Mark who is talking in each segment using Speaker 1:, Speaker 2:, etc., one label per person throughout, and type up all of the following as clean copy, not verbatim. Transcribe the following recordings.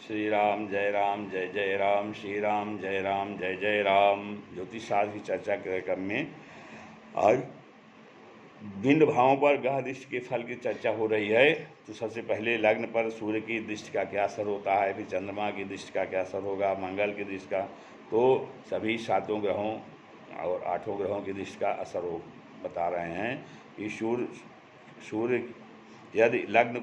Speaker 1: श्री राम जय जय राम, श्री राम जय जय राम। ज्योतिष शास्त्र की चर्चा के क्रम में आज भिन्न भावों पर ग्रह दृष्टि के फल की चर्चा हो रही है। तो सबसे पहले लग्न पर सूर्य की दृष्टि का क्या असर होता है, फिर चंद्रमा की दृष्टि का क्या असर होगा, मंगल की दृष्टि का, तो सभी 7 ग्रहों और 8 ग्रहों की दृष्टि का असर हो बता रहे हैं कि सूर्य यदि लग्न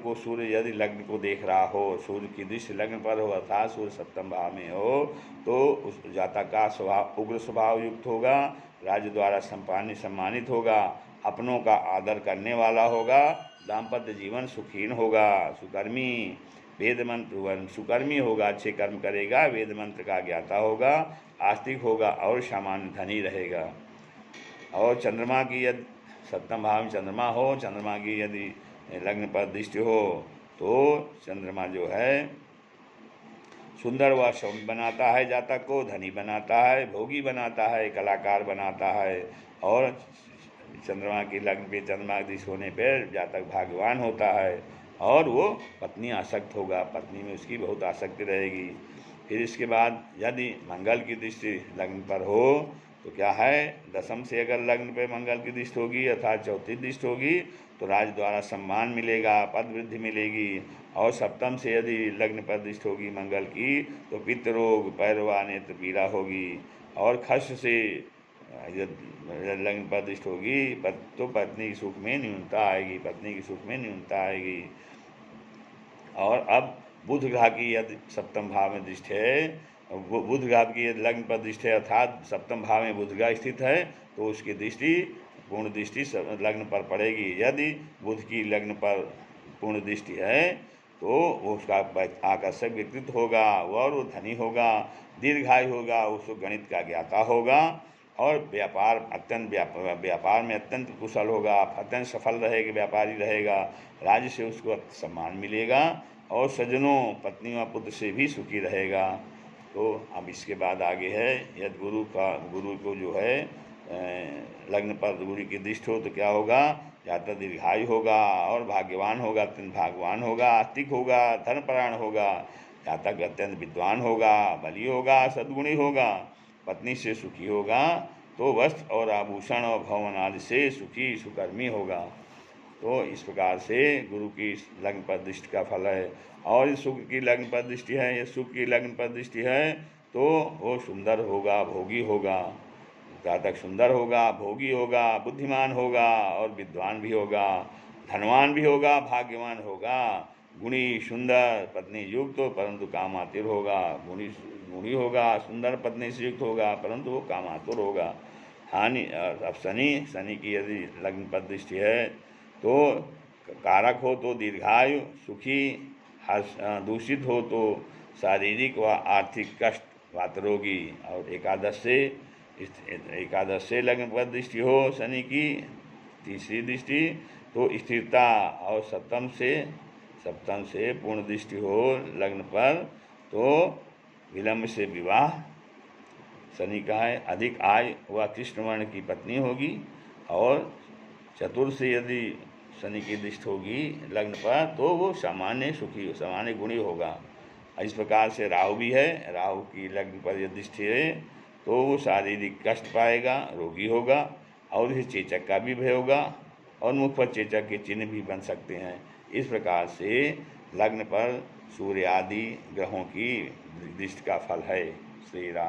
Speaker 1: को देख रहा हो, सूर्य की दृष्टि लग्न पर हो अर्थात सूर्य सप्तम भाव में हो, तो उस जातक का स्वभाव उग्र स्वभाव युक्त होगा, राज्य द्वारा सम्मानित होगा, अपनों का आदर करने वाला होगा, दाम्पत्य जीवन सुखीन होगा, सुकर्मी वेद मंत्र सुकर्मी होगा, अच्छे कर्म करेगा, वेद मंत्र का ज्ञाता होगा, आस्तिक होगा और सामान्य धनी रहेगा। और चंद्रमा की यदि सप्तम भाव में चंद्रमा हो, चंद्रमा की यदि लग्न पर दृष्टि हो, तो चंद्रमा जो है सुंदर व सौम्य बनाता है, जातक को धनी बनाता है, भोगी बनाता है, कलाकार बनाता है। और चंद्रमा की लग्न पे चंद्रमा की दृष्टि होने पर जातक भाग्यवान होता है और वो पत्नी आसक्त होगा, पत्नी में उसकी बहुत आसक्ति रहेगी। फिर इसके बाद यदि मंगल की दृष्टि लग्न पर हो, तो क्या है, दशम से अगर लग्न पे मंगल की दृष्टि होगी अर्थात चौथी दृष्टि होगी, तो राज द्वारा सम्मान मिलेगा, पद वृद्धि मिलेगी। और सप्तम से यदि लग्न पर दृष्टि होगी मंगल की, तो पित्त रोग, पैरवा नेत्र पीड़ा होगी। और खस से लग्न पर दृष्टि होगी तो पत्नी की सुख में न्यूनता आएगी, और अब बुध ग्रह की यदि सप्तम भाव में दृष्टि है, बुध ग्रह की यदि लग्न पर दृष्टि है अर्थात सप्तम भाव में बुध ग्रह स्थित है, तो उसकी दृष्टि पूर्ण दृष्टि लग्न पर पड़ेगी। यदि बुध की लग्न पर पूर्ण दृष्टि है, तो वो उसका आकर्षक व्यक्तित्व होगा और वो धनी होगा, दीर्घायु होगा, उसको गणित का ज्ञाता होगा, और व्यापार में अत्यंत कुशल होगा, अत्यंत सफल रहेगा, व्यापारी रहेगा, राज्य से उसको सम्मान मिलेगा, और सज्जनों, पत्नी व पुत्र से भी सुखी रहेगा। तो अब इसके बाद आगे है, यदि गुरु को जो है लग्न पर गुरु की दृष्टि हो, तो क्या होगा, जातक दीर्घायु होगा और भाग्यवान होगा, अत्यंत भाग्यवान होगा, आस्तिक होगा, धर्मपरायण होगा, जातक अत्यंत विद्वान होगा, बली होगा, सद्गुणी होगा, पत्नी से सुखी होगा, तो वस्त्र और आभूषण और भवन आदि से सुखी सुकर्मी होगा। तो इस प्रकार से गुरु की लग्न पर दृष्टि का फल है। और शुक्र की लग्न पर दृष्टि है, ये शुक्र की लग्न पर दृष्टि है, तो वो सुंदर होगा, भोगी होगा, जातक सुंदर होगा, भोगी होगा, बुद्धिमान होगा और विद्वान भी होगा, धनवान भी होगा, भाग्यवान होगा, गुणी सुंदर पत्नी युक्त परंतु कामातुर होगा, गुणी होगा, सुंदर पत्नी से युक्त होगा परंतु वो कामातुर होगा। हानि अब शनि की यदि लग्न पर दृष्टि है, तो कारक हो तो दीर्घायु, सुखी, दूषित हो तो शारीरिक व आर्थिक कष्ट, वातरोगी। और एकादश से लग्न पर दृष्टि हो शनि की तीसरी दृष्टि, तो स्थिरता, और सप्तम से पूर्ण दृष्टि हो लग्न पर, तो विलंब से विवाह शनि का है, अधिक आय व कृष्ण वर्ण की पत्नी होगी। और चतुर्थ से यदि शनि की दृष्टि होगी लग्न पर, तो वो सामान्य गुणी होगा। इस प्रकार से राहु भी है, राहु की लग्न पर यदि दृष्टि है, तो वो शारीरिक कष्ट पाएगा, रोगी होगा, और इसे चेचक का भी भय होगा, और मुख पर चेचक के चिन्ह भी बन सकते हैं। इस प्रकार से लग्न पर सूर्य आदि ग्रहों की दृष्टि का फल है। श्री राम।